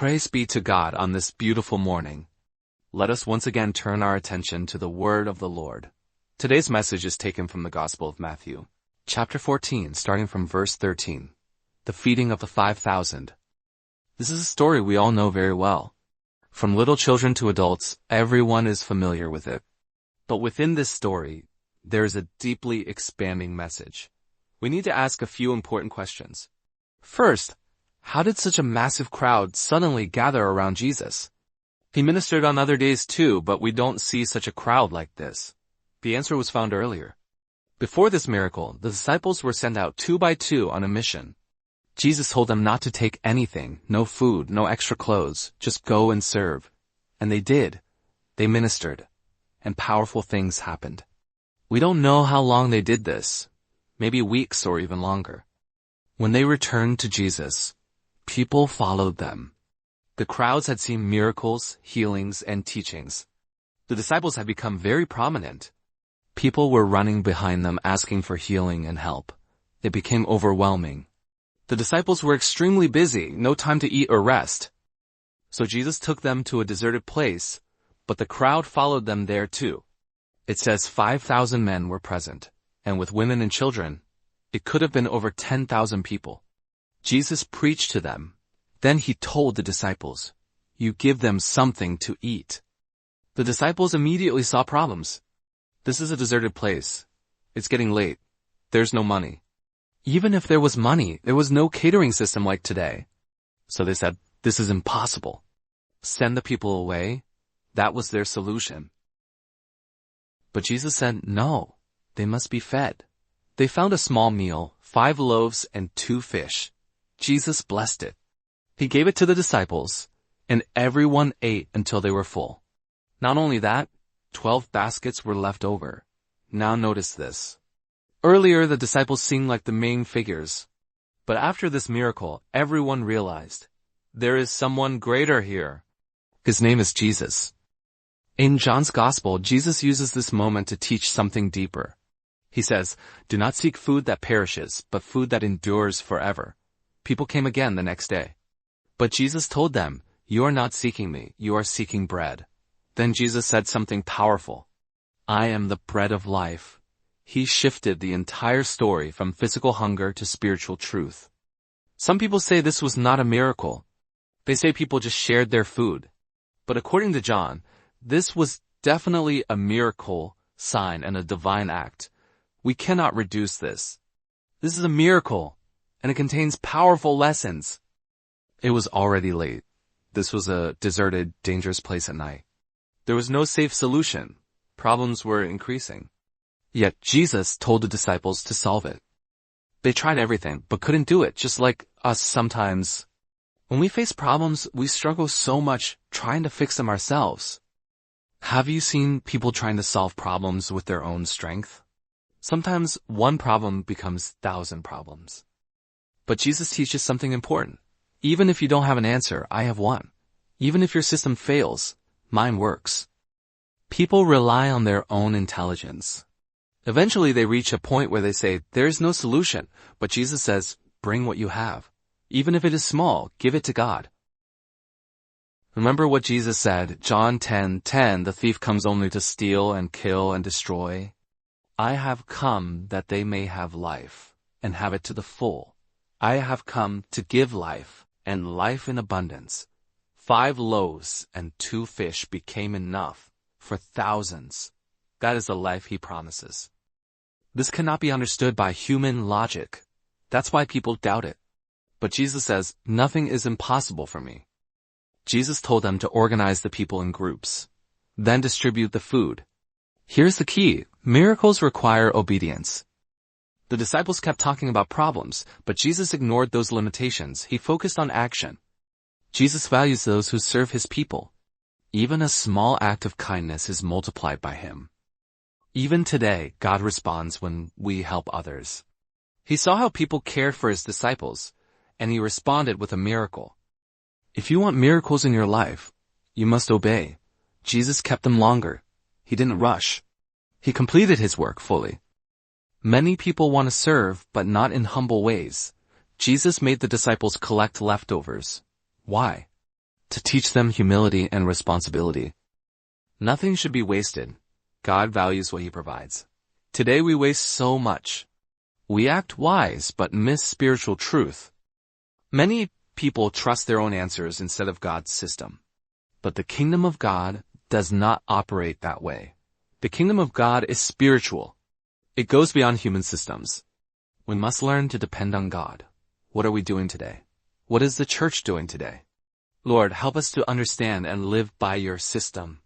Praise be to God on this beautiful morning. Let us once again turn our attention to the word of the Lord. Today's message is taken from the Gospel of Matthew, chapter 14, starting from verse 13. The feeding of the 5,000. This is a story we all know very well. From little children to adults, everyone is familiar with it. But within this story, there is a deeply expanding message. We need to ask a few important questions. First, how did such a massive crowd suddenly gather around Jesus? He ministered on other days too, but we don't see such a crowd like this. The answer was found earlier. Before this miracle, the disciples were sent out 2 by 2 on a mission. Jesus told them not to take anything, no food, no extra clothes, just go and serve. And they did. They ministered. And powerful things happened. We don't know how long they did this, maybe weeks or even longer. When they returned to Jesus, people followed them. The crowds had seen miracles, healings, and teachings. The disciples had become very prominent. People were running behind them asking for healing and help. It became overwhelming. The disciples were extremely busy, no time to eat or rest. So Jesus took them to a deserted place, but the crowd followed them there too. It says 5,000 men were present, and with women and children, it could have been over 10,000 people. Jesus preached to them. Then he told the disciples, "You give them something to eat." The disciples immediately saw problems. This is a deserted place. It's getting late. There's no money. Even if there was money, there was no catering system like today. So they said, "This is impossible." Send the people away. That was their solution. But Jesus said, no, they must be fed. They found a small meal, 5 loaves and 2 fish. Jesus blessed it. He gave it to the disciples, and everyone ate until they were full. Not only that, 12 baskets were left over. Now notice this. Earlier, the disciples seemed like the main figures. But after this miracle, everyone realized, there is someone greater here. His name is Jesus. In John's Gospel, Jesus uses this moment to teach something deeper. He says, "Do not seek food that perishes, but food that endures forever." People came again the next day. But Jesus told them, "You are not seeking me, you are seeking bread." Then Jesus said something powerful. "I am the bread of life." He shifted the entire story from physical hunger to spiritual truth. Some people say this was not a miracle. They say people just shared their food. But according to John, this was definitely a miracle, sign, and a divine act. We cannot reduce this. This is a miracle, and it contains powerful lessons. It was already late. This was a deserted, dangerous place at night. There was no safe solution. Problems were increasing. Yet Jesus told the disciples to solve it. They tried everything, but couldn't do it, just like us sometimes. When we face problems, we struggle so much trying to fix them ourselves. Have you seen people trying to solve problems with their own strength? Sometimes one problem becomes 1,000 problems. But Jesus teaches something important. Even if you don't have an answer, I have one. Even if your system fails, mine works. People rely on their own intelligence. Eventually they reach a point where they say, there is no solution, but Jesus says, bring what you have. Even if it is small, give it to God. Remember what Jesus said, John 10:10, the thief comes only to steal and kill and destroy. I have come that they may have life, and have it to the full. I have come to give life, and life in abundance. 5 loaves and 2 fish became enough for thousands. That is the life he promises. This cannot be understood by human logic. That's why people doubt it. But Jesus says, nothing is impossible for me. Jesus told them to organize the people in groups, then distribute the food. Here's the key. Miracles require obedience. The disciples kept talking about problems, but Jesus ignored those limitations. He focused on action. Jesus values those who serve his people. Even a small act of kindness is multiplied by him. Even today, God responds when we help others. He saw how people cared for his disciples, and he responded with a miracle. If you want miracles in your life, you must obey. Jesus kept them longer. He didn't rush. He completed his work fully. Many people want to serve, but not in humble ways. Jesus made the disciples collect leftovers. Why? teach them humility and responsibility. Nothing should be wasted. God values what He provides. Today we waste so much. We act wise but miss spiritual truth. Many people trust their own answers instead of God's system. But the kingdom of God does not operate that way. The kingdom of God is spiritual. It goes beyond human systems. We must learn to depend on God. What are we doing today? What is the church doing today? Lord, help us to understand and live by your system.